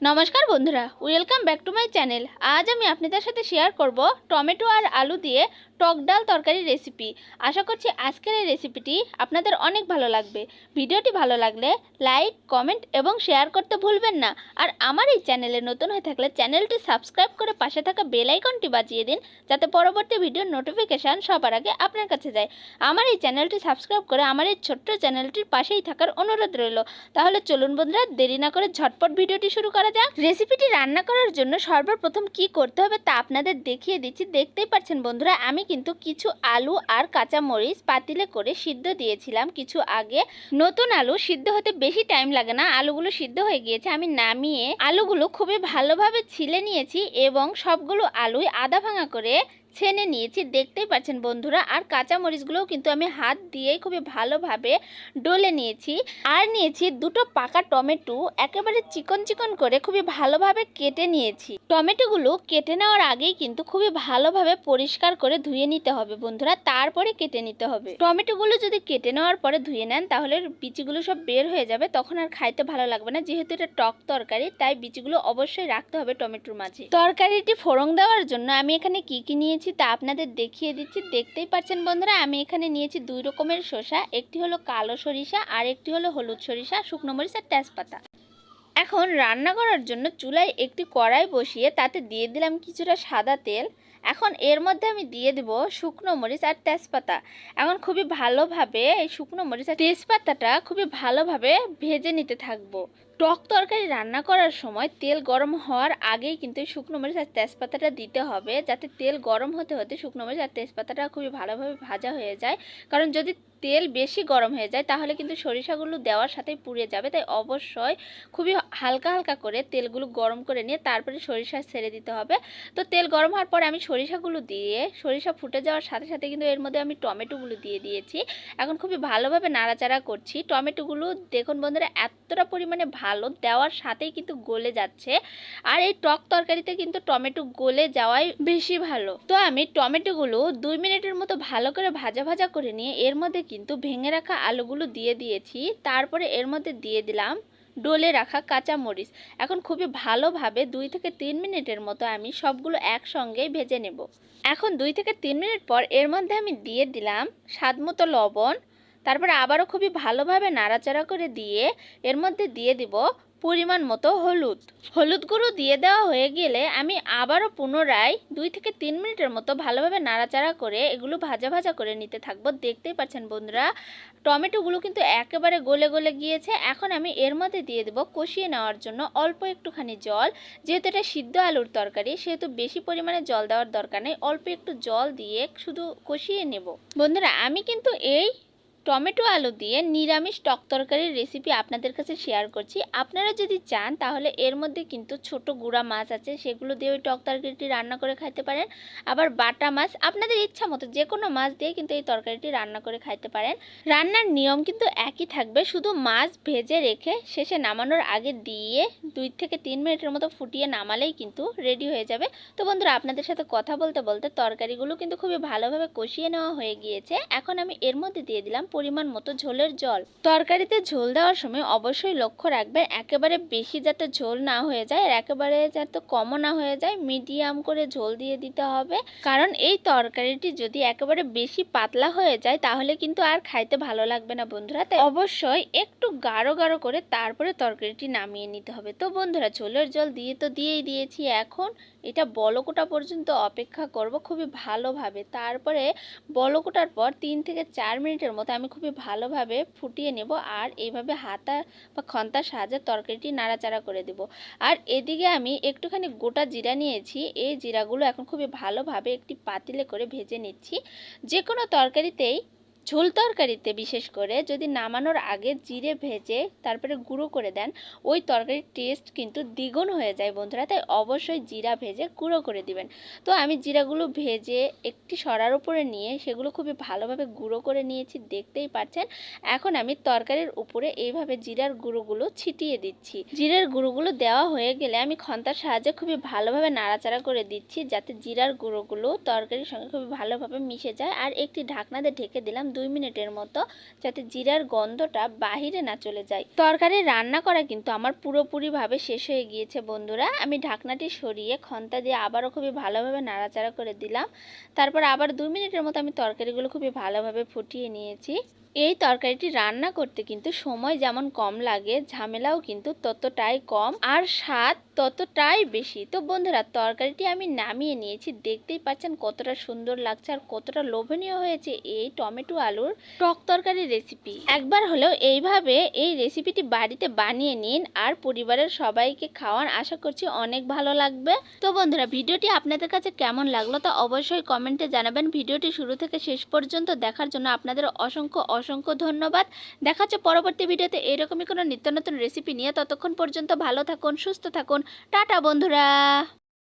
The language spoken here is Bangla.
নমস্কার বন্ধুরা, welcome back to my channel. আজ আমি আপনাদের সাথে শেয়ার করব টমেটো আর আলু দিয়ে টক ডাল তরকারি রেসিপি। আশা করছি আজকের এই রেসিপিটি আপনাদের অনেক ভালো লাগবে। ভিডিওটি ভালো লাগলে লাইক, কমেন্ট এবং শেয়ার করতে ভুলবেন না। আর আমার এই চ্যানেলে নতুন হয়ে থাকলে চ্যানেলটি সাবস্ক্রাইব করে পাশে থাকা বেল আইকনটি বাজিয়ে দিন, যাতে পরবর্তী ভিডিওর নোটিফিকেশান সবার আগে আপনার কাছে যায়। আমার এই চ্যানেলটি সাবস্ক্রাইব করে আমার এই ছোট্ট চ্যানেলটির পাশেই থাকার অনুরোধ রইল। তাহলে চলুন বন্ধুরা, দেরি না করে ঝটপট ভিডিওটি শুরু করা যাক। রেসিপিটি রান্না করার জন্য সর্বপ্রথম কি করতে হবে তা আপনাদের দেখিয়ে দিচ্ছি। দেখতেই পাচ্ছেন বন্ধুরা, আমি কিন্তু কিছু আলু আর কাঁচা মরিচ পাতিলে করে সিদ্ধ দিয়েছিলাম কিছু আগে। নতুন আলু সিদ্ধ হতে বেশি টাইম লাগে না, আলুগুলো সিদ্ধ হয়ে গিয়েছে। আমি নামিয়ে আলুগুলো খুবই ভালোভাবে ছিলে নিয়েছি এবং সবগুলো আলুই আধা ভাঙা করে ছেনে নিয়েছি, দেখতেই পাচ্ছেন বন্ধুরা। আর কাঁচা মরিচগুলোও কিন্তু আমি হাত দিয়েই খুবই ভালোভাবে ডলে নিয়েছি। আর নিয়েছি দুটো পাকা টমেটো, একেবারে চিকন চিকন করে খুবই ভালোভাবে কেটে নিয়েছি। টমেটোগুলো কেটে নেওয়ার আগেই কিন্তু খুবই ভালোভাবে পরিষ্কার করে ধুয়ে নিতে হবে বন্ধুরা, তারপরে কেটে নিতে হবে। টমেটোগুলো যদি কেটে নেওয়ার পরে ধুয়ে নেন তাহলে বিচিগুলো সব বের হয়ে যাবে, তখন আর খাইতে ভালো লাগবে না। যেহেতু এটা টক তরকারি, তাই বিচিগুলো অবশ্যই রাখতে হবে টমেটোর মাঝে। তরকারিটি ফোড়ন দেওয়ার জন্য আমি এখানে কি নিয়েছি তা আপনাদের দেখিয়ে দিচ্ছি। দেখতেই পাচ্ছেন বন্ধুরা, আমি এখানে নিয়েছি দুই রকমের শসা, একটি হলো কালো সরিষা আর একটি হলো হলুদ সরিষা, শুকনো মরিচ আর তেজপাতা। এখন রান্না করার জন্য চুলায় একটি কড়াই বসিয়ে তাতে দিয়ে দিলাম কিছুটা সাদা তেল। এখন এর মধ্যে আমি দিয়ে দেব শুকনো মরিচ আর তেজপাতা। এখন খুবই ভালোভাবে এই শুকনো মরিচ আর তেজপাতাটা খুবই ভালোভাবে ভেজে নিতে থাকবো। টক তরকারি রান্না করার সময় তেল গরম হওয়ার আগেই কিন্তু শুকনো মরিচ আর তেজপাতাটা দিতে হবে, যাতে তেল গরম হতে হতে শুকনো মরিচ আর তেজপাতাটা খুবই ভালোভাবে ভাজা হয়ে যায়। কারণ যদি তেল বেশি গরম হয়ে যায় তাহলে কিন্তু সরিষাগুলো দেওয়ার সাথে পুড়ে যাবে, তাই অবশ্যই খুবই হালকা হালকা করে তেলগুলো গরম করে নিয়ে তারপরে সরিষা ছেড়ে দিতে হবে। তো তেল গরম হওয়ার পর আমি সরিষাগুলো দিয়ে, সরিষা ফুটে যাওয়ার সাথে সাথে কিন্তু এর মধ্যে আমি টমেটোগুলো দিয়ে দিয়েছি। এখন খুবই ভালোভাবে নাড়াচাড়া করছি। টমেটোগুলো দেখুন বন্ধুরা, এতটা পরিমাণে ভালো দেওয়ার সাথেই কিন্তু গলে যাচ্ছে। আর এই টক তরকারিতে কিন্তু টমেটো গলে যাওয়াই বেশি ভালো। তো আমি টমেটোগুলো 2 মিনিটের মতো ভালো করে ভাজা ভাজা করে নিয়ে এর মধ্যে কিন্তু ভেঙে রাখা আলুগুলো দিয়ে দিয়েছি। তারপরে এর মধ্যে দিয়ে দিলাম ডলে রাখা কাঁচা মরিচ। এখন খুবই ভালোভাবে 2 থেকে 3 মিনিটের মতো আমি সবগুলো একসঙ্গেই ভেজে নেব। এখন 2 থেকে 3 মিনিট পর এর মধ্যে আমি দিয়ে দিলাম স্বাদমতো লবণ। তারপরে আবারও খুবই ভালোভাবে নাড়াচাড়া করে দিয়ে এর মধ্যে দিয়ে দিব পরিমাণ মতো হলুদ গুঁড়ো দিয়ে দেওয়া হয়ে গেলে আমি আবারও পুনরায় 2 থেকে 3 মিনিটের মতো ভালোভাবে নাড়াচাড়া করে এগুলো ভাজা ভাজা করে নিতে থাকবো। দেখতেই পাচ্ছেন বন্ধুরা, টমেটোগুলো কিন্তু একেবারে গলে গলে গিয়েছে। এখন আমি এর মধ্যে দিয়ে দেবো কষিয়ে নেওয়ার জন্য অল্প একটুখানি জল। যেহেতু এটা সিদ্ধ আলুর তরকারি, সেহেতু বেশি পরিমাণে জল দেওয়ার দরকার নেই, অল্প একটু জল দিয়ে শুধু কষিয়ে নেব। বন্ধুরা, আমি কিন্তু এই টমেটো আলু দিয়ে নিরামিষ টক তরকারির রেসিপি আপনাদের কাছে শেয়ার করছি। আপনারা যদি চান তাহলে এর মধ্যে কিন্তু ছোট গুঁড়া মাছ আছে, সেগুলো দিয়ে ওই টক তরকারিটি রান্না করে খাইতে পারেন। আবার বাটা মাছ, আপনাদের ইচ্ছা মতো যে কোনো মাছ দিয়ে কিন্তু এই তরকারিটি রান্না করে খাইতে পারেন। রান্নার নিয়ম কিন্তু একই থাকবে, শুধু মাছ ভেজে রেখে শেষে নামানোর আগে দিয়ে 2 থেকে 3 মিনিটের মতো ফুটিয়ে নামালেই কিন্তু রেডি হয়ে যাবে। তো বন্ধুরা, আপনাদের সাথে কথা বলতে বলতে তরকারিগুলো কিন্তু খুবই ভালোভাবে কষিয়ে নেওয়া হয়ে গিয়েছে। এখন আমি এর মধ্যে দিয়ে দিলাম পরিমাণ মতো ঝোলের জল। তরকারিতে ঝোল দেওয়ার সময় অবশ্যই লক্ষ্য রাখবেন একেবারে বেশি যাতে ঝোল না হয়ে যায় আর একেবারে যাতে কমও না হয়ে যায়, মিডিয়াম করে ঝোল দিয়ে দিতে হবে। কারণ এই তরকারিটি যদি একেবারে বেশি পাতলা হয়ে যায় তাহলে কিন্তু আর খাইতে ভালো লাগবে না বন্ধুরা, তাই অবশ্যই একটু গাঢ় গাঢ় করে তারপরে তরকারিটি নামিয়ে নিতে হবে। তো বন্ধুরা, ঝোলের জল দিয়ে তো দিয়েই দিয়েছি, এখন এটা বলক ওঠা পর্যন্ত অপেক্ষা করব খুবই ভালোভাবে। তারপরে বলক ওঠার পর 3 থেকে 4 মিনিটের মতো আমি খুবই ভালোভাবে ফুটিয়ে নেব। আর এইভাবে হাতা বা খন্তার সাহায্যে তরকারিটি নাড়াচাড়া করে দেব। আর এদিকে আমি একটুখানি গোটা জিরা নিয়েছি, এই জিরাগুলো এখন খুবই ভালোভাবে একটি পাতিলে করে ভেজে নিচ্ছি। যে কোনো তরকারিতেই, ঝোল তরকারিতে বিশেষ করে যদি নামানোর আগে জিরে ভেজে তারপরে গুঁড়ো করে দেন, ওই তরকারির টেস্ট কিন্তু দ্বিগুণ হয়ে যায় বন্ধুরা, তাই অবশ্যই জিরা ভেজে গুঁড়ো করে দিবেন। তো আমি জিরাগুলো ভেজে একটি সরার উপরে নিয়ে সেগুলো খুবই ভালোভাবে গুঁড়ো করে নিয়েছি, দেখতেই পাচ্ছেন। এখন আমি তরকারির উপরে এইভাবে জিরার গুঁড়োগুলো ছিটিয়ে দিচ্ছি। জিরার গুঁড়োগুলো দেওয়া হয়ে গেলে আমি খন্তার সাহায্যে খুবই ভালোভাবে নাড়াচাড়া করে দিচ্ছি, যাতে জিরার গুঁড়োগুলো তরকারির সঙ্গে খুবই ভালোভাবে মিশে যায়। আর একটি ঢাকনা দিয়ে ঢেকে দিলাম 2 মিনিটের মতো, যাতে জিরার গন্ধটা বাহিরে না চলে যায়। তরকারি রান্না করা কিন্তু আমার পুরোপুরিভাবে শেষ হয়ে গিয়েছে বন্ধুরা। আমি ঢাকনাটি সরিয়ে খন্তা দিয়ে আবারও খুবই ভালোভাবে নাড়াচাড়া করে দিলাম। তারপর আবার 2 মিনিটের মতো আমি তরকারিগুলো খুবই ভালোভাবে ফুটিয়ে নিয়েছি। এই তরকারিটি রান্না করতে কিন্তু সময় যেমন কম লাগে, ঝামেলাও কিন্তু ততটাই কম, আর স্বাদ ততটাই বেশি। তো বন্ধুরা, তরকারিটি আমি নামিয়ে নিয়েছি। দেখতেই পাচ্ছেন কতটা সুন্দর লাগছে আর কতটা লোভনীয় হয়েছে এই টমেটো আলুর টক তরকারির রেসিপি। একবার হলেও এইভাবে এই রেসিপিটি বাড়িতে বানিয়ে নিন আর পরিবারের সবাইকে খাওয়ান। আশা করছি অনেক ভালো লাগবে। তো বন্ধুরা, ভিডিওটি আপনাদের কাছে কেমন লাগলো তা অবশ্যই কমেন্টে জানাবেন। ভিডিওটি শুরু থেকে শেষ পর্যন্ত দেখার জন্য আপনাদের অসংখ্য অসংখ্য ধন্যবাদ। দেখা হচ্ছে পরবর্তী ভিডিওতে এরকমই কোনো নিত্য নতুন রেসিপি নিয়ে। ততক্ষণ পর্যন্ত ভালো থাকুন, সুস্থ থাকুন। টাটা বন্ধুরা।